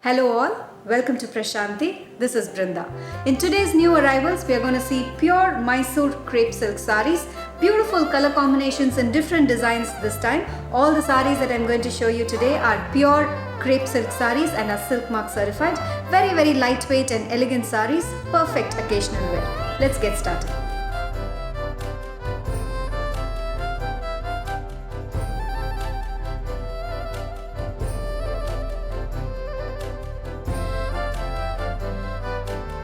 Hello all, welcome to Prashanti. This is Brinda. In today's new arrivals, we are going to see pure Mysore crepe silk saris. Beautiful color combinations and different designs this time. All the saris that I'm going to show you today are pure crepe silk saris and are silk mark certified. Very lightweight and elegant saris, perfect occasional wear. Let's get started.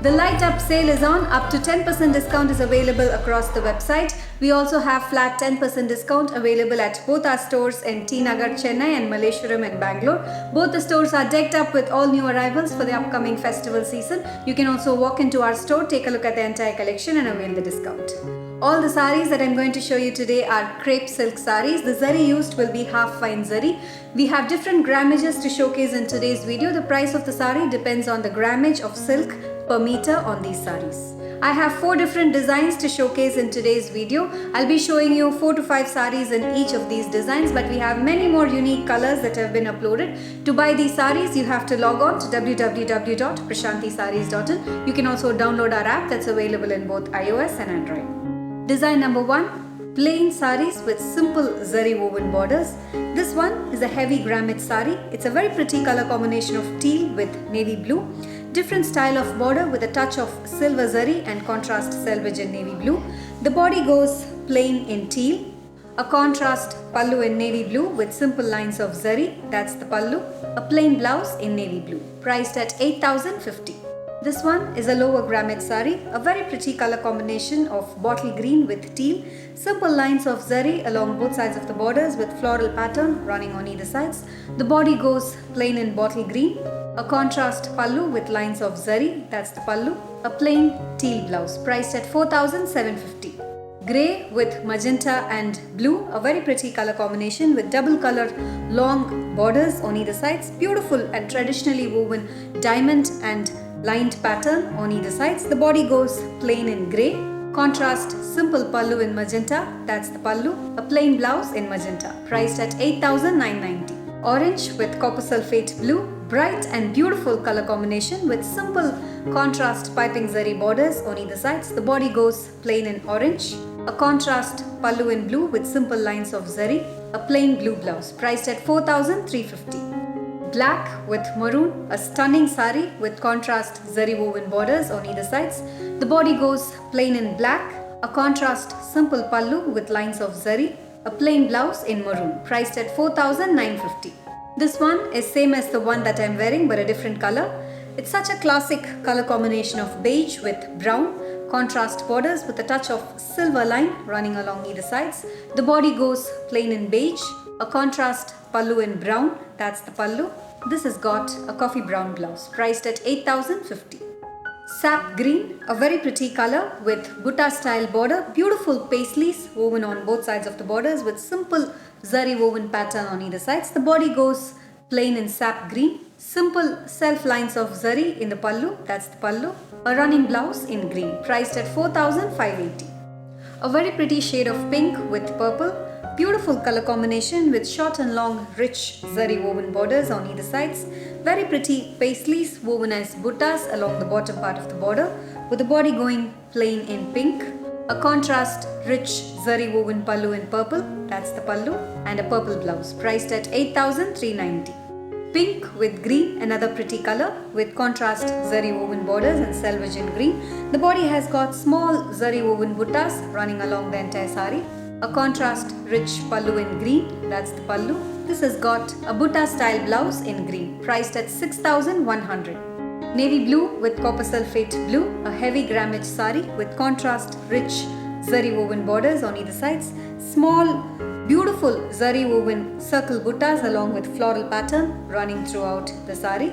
The light up sale is on. Up to 10% discount is available across the website. We also have flat 10% discount available at both our stores in T Nagar, Chennai and Malleshwaram in Bangalore. Both the stores are decked up with all new arrivals for the upcoming festival season. You can also walk into our store, take a look at the entire collection and avail the discount. All the saris that I'm going to show you today are crepe silk saris. The zari used will be half fine zari. We have different grammages to showcase in today's video. The price of the sari depends on the grammage of silk per meter on these saris. I have 4 different designs to showcase in today's video. I'll be showing you 4 to 5 saris in each of these designs, but we have many more unique colors that have been uploaded. To buy these saris, you have to log on to www.prashantisarees.in. You can also download our app that's available in both iOS and Android. Design number 1, plain saris with simple zari woven borders. This one is a heavy grammage sari. It's a very pretty color combination of teal with navy blue. Different style of border with a touch of silver zari and contrast selvage in navy blue. The body goes plain in teal. A contrast pallu in navy blue with simple lines of zari, that's the pallu. A plain blouse in navy blue, priced at 8,050. This one is a lower grammage sari, a very pretty color combination of bottle green with teal, simple lines of zari along both sides of the borders with floral pattern running on either sides. The body goes plain in bottle green, a contrast pallu with lines of zari, that's the pallu, a plain teal blouse, priced at 4,750. Grey with magenta and blue, a very pretty color combination with double color long borders on either sides, beautiful and traditionally woven diamond and lined pattern on either sides. The body goes plain in grey, contrast simple pallu in magenta, that's the pallu, a plain blouse in magenta, priced at 8,990. Orange with copper sulfate blue, bright and beautiful color combination with simple contrast piping zari borders on either sides. The body goes plain in orange, a contrast pallu in blue with simple lines of zari, a plain blue blouse, priced at 4,350. Black with maroon, a stunning sari with contrast zari woven borders on either sides. The body goes plain in black, a contrast simple pallu with lines of zari, a plain blouse in maroon, priced at 4,950. This one is same as the one that I'm wearing but a different color. It's such a classic color combination of beige with brown, contrast borders with a touch of silver line running along either sides. The body goes plain in beige, a contrast pallu in brown, that's the pallu. This has got a coffee brown blouse, priced at 8,050. Sap green, a very pretty color with butta style border, beautiful paisleys woven on both sides of the borders with simple zari woven pattern on either sides. The body goes plain in sap green, simple self lines of zari in the pallu, that's the pallu, a running blouse in green, priced at 4,580. A very pretty shade of pink with purple, beautiful color combination with short and long rich zari woven borders on either sides. Very pretty paisleys woven as buttas along the bottom part of the border with the body going plain in pink. A contrast rich zari woven pallu in purple, that's the pallu, and a purple blouse, priced at 8,390. Pink with green, another pretty color with contrast zari woven borders and selvage in green. The body has got small zari woven buttas running along the entire sari. A contrast rich pallu in green, that's the pallu. This has got a butta style blouse in green, priced at 6,100. Navy blue with copper sulfate blue, a heavy grammage sari with contrast rich zari woven borders on either sides. Small beautiful zari woven circle buttas along with floral pattern running throughout the sari.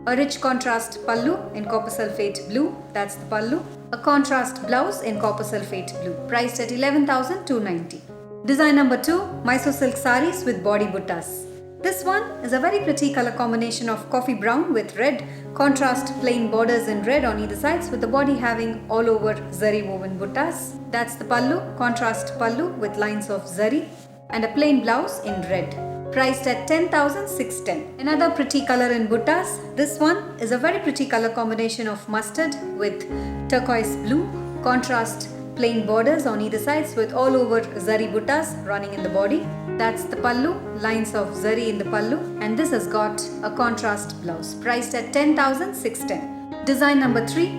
A rich contrast pallu in copper sulfate blue, that's the pallu. A contrast blouse in copper sulfate blue, priced at 11,290. Design number 2, Mysore silk saris with body buttas. This one is a very pretty color combination of coffee brown with red, contrast plain borders in red on either sides with the body having all over zari woven buttas. That's the pallu, contrast pallu with lines of zari and a plain blouse in red. priced at 10,610. Another pretty color in buttas. This one is a very pretty color combination of mustard with turquoise blue, contrast plain borders on either sides with all over zari buttas running in the body. That's the pallu, lines of zari in the pallu, and this has got a contrast blouse priced at 10,610. Design number 3,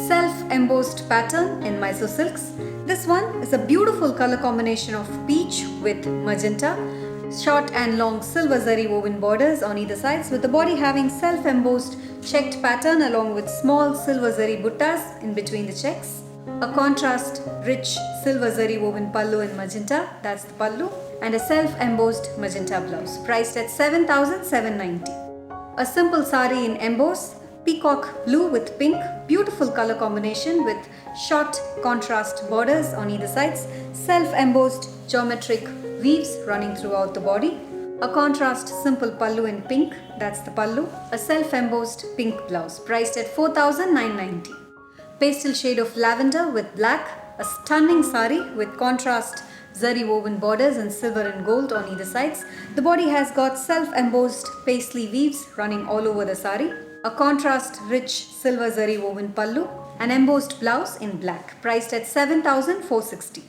self-embossed pattern in Mysore silks. This one is a beautiful color combination of peach with magenta, short and long silver zari woven borders on either sides with the body having self-embossed checked pattern along with small silver zari buttas in between the checks. A contrast rich silver zari woven pallu in magenta, that's the pallu, and a self-embossed magenta blouse priced at 7,790. A simple sari in emboss, peacock blue with pink, beautiful color combination with short contrast borders on either sides, self-embossed geometric weaves running throughout the body, a contrast simple pallu in pink, that's the pallu, a self-embossed pink blouse priced at 4,990. Pastel shade of lavender with black, a stunning sari with contrast zari woven borders in silver and gold on either sides. The body has got self-embossed paisley weaves running all over the sari, a contrast rich silver zari woven pallu, an embossed blouse in black priced at 7,460.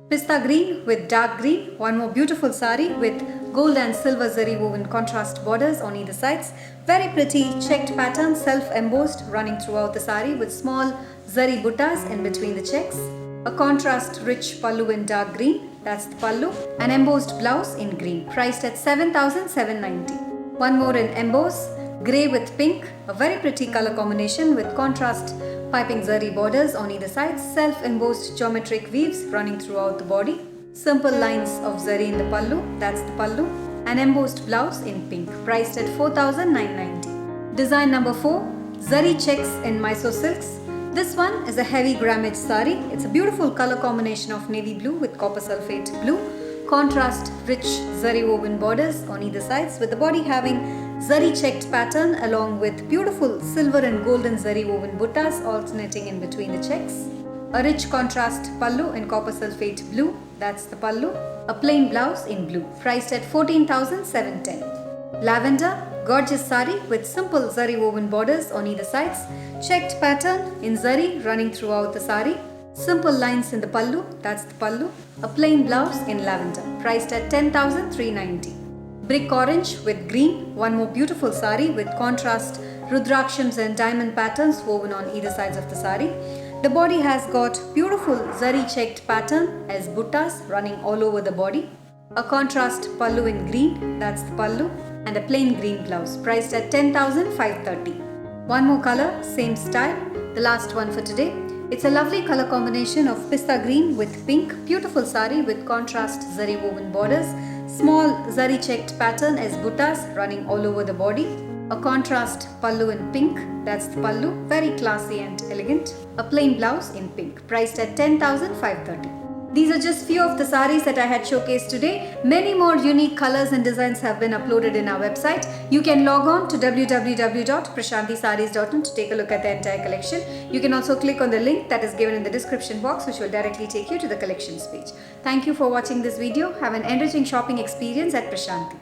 Pista green with dark green, one more beautiful sari with gold and silver zari woven contrast borders on either sides. Very pretty checked pattern, self-embossed running throughout the sari with small zari buttas in between the checks. A contrast rich pallu in dark green, that's the pallu. An embossed blouse in green, priced at 7,790. One more in emboss, grey with pink, a very pretty color combination with contrast piping zari borders on either side, self-embossed geometric weaves running throughout the body, simple lines of zari in the pallu, that's the pallu, an embossed blouse in pink, priced at 4,990. Design number 4, zari checks in Mysore silks. This one is a heavy grammage sari. It's a beautiful color combination of navy blue with copper sulphate blue, contrast rich zari woven borders on either sides with the body having zari checked pattern along with beautiful silver and golden zari woven buttas alternating in between the checks. A rich contrast pallu in copper sulphate blue, that's the pallu. A plain blouse in blue, priced at 14,710. Lavender, gorgeous sari with simple zari woven borders on either sides, checked pattern in zari running throughout the sari, simple lines in the pallu, that's the pallu. A plain blouse in lavender, priced at 10,390. Brick orange with green, one more beautiful sari with contrast rudrakshams and diamond patterns woven on either sides of the sari. The body has got beautiful zari checked pattern as buttas running all over the body. A contrast pallu in green, that's the pallu, and a plain green blouse priced at 10,530. One more color, same style, the last one for today. It's a lovely color combination of pista green with pink, beautiful sari with contrast zari woven borders, small zari checked pattern as buttas running all over the body, a contrast pallu in pink, that's the pallu, very classy and elegant, a plain blouse in pink, priced at 10,530. These are just few of the saris that I had showcased today. Many more unique colors and designs have been uploaded in our website. You can log on to www.prashantisarees.in to take a look at the entire collection. You can also click on the link that is given in the description box, which will directly take you to the collections page. Thank you for watching this video. Have an enriching shopping experience at Prashanti.